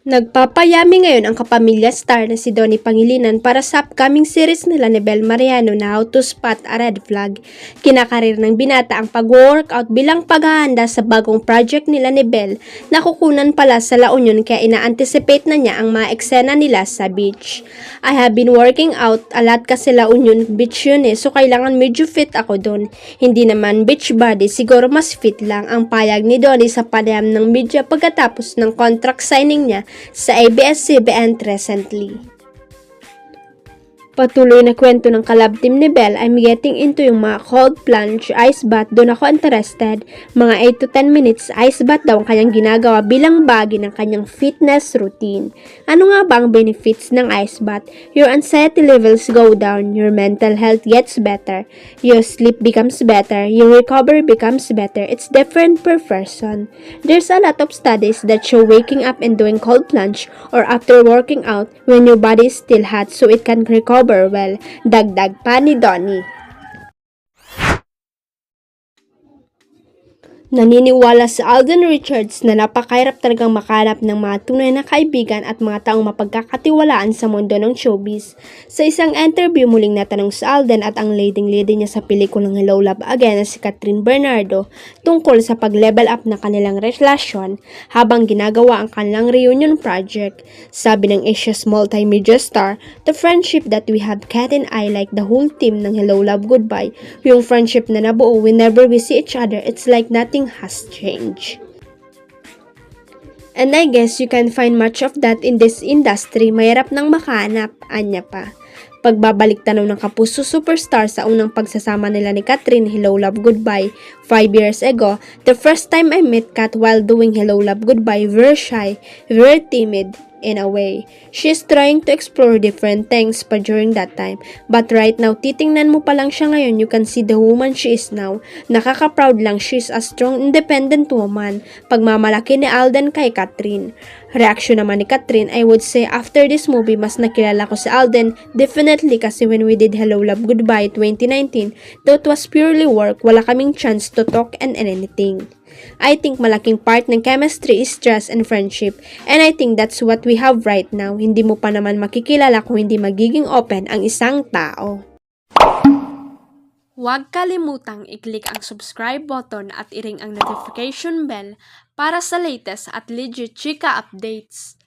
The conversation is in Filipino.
Nagpapayami ngayon ang kapamilya star na si Donnie Pangilinan para sa upcoming series nila ni Bel Mariano na How to Spot a Red Flag. Kinakarir ng binata ang pag-workout bilang paghahanda sa bagong project nila ni Bel na kukunan pala sa La Union kaya ina-anticipate na niya ang mga eksena nila sa beach. I have been working out a lot kasi La Union beach yun so kailangan medyo fit ako doon. Hindi naman beach body, siguro mas fit lang ang payag ni Donnie sa panayam ng media pagkatapos ng contract signing niya sa ABS-CBN recently. Patuloy na kwento ng collab team ni Bel, I'm getting into yung mga cold plunge, ice bath, doon ako interested. Mga 8 to 10 minutes ice bath daw ang kanyang ginagawa bilang bahagi ng kanyang fitness routine. Ano nga ba ang benefits ng ice bath? Your anxiety levels go down, your mental health gets better, your sleep becomes better, your recovery becomes better. It's different per person. There's a lot of studies that show waking up and doing cold plunge or after working out when your body is still hot so it can recover well, dagdag pa ni Donnie. Naniniwala si Alden Richards na napakahirap talagang makahanap ng mga tunay na kaibigan at mga taong mapagkakatiwalaan sa mundo ng showbiz. Sa isang interview, muling natanong si Alden at ang leading-lady niya sa pelikulang Hello Love Again na si Catherine Bernardo tungkol sa pag-level up na kanilang relasyon habang ginagawa ang kanilang reunion project. Sabi ng Asia's multimedia star, the friendship that we have, Kat and I, like the whole team ng Hello Love Goodbye, yung friendship na nabuo whenever we see each other, it's like nothing has changed. And I guess you can find much of that in this industry. Mahirap nang makahanap, anya pa. Pagbabalik tanaw ng Kapuso Superstar sa unang pagsasama nila ni Catherine, Hello Love Goodbye, 5 years ago, the first time I met Kat while doing Hello Love Goodbye, very shy, very timid, in a way. She's trying to explore different things pa during that time. But right now, titingnan mo pa lang siya ngayon, you can see the woman she is now. Nakaka-proud lang, she's a strong, independent woman. Pagmamalaki ni Alden kay Catherine. Reaction naman ni Catherine, I would say after this movie, mas nakilala ko si Alden. Definitely kasi when we did Hello Love Goodbye 2019, that was purely work. Wala kaming chance to talk and anything. I think malaking part ng chemistry is trust and friendship, and I think that's what we have right now. Hindi mo pa naman makikilala kung hindi magiging open ang isang tao. Huwag kalimutang i-click ang subscribe button at i-ring ang notification bell para sa latest at legit chika updates.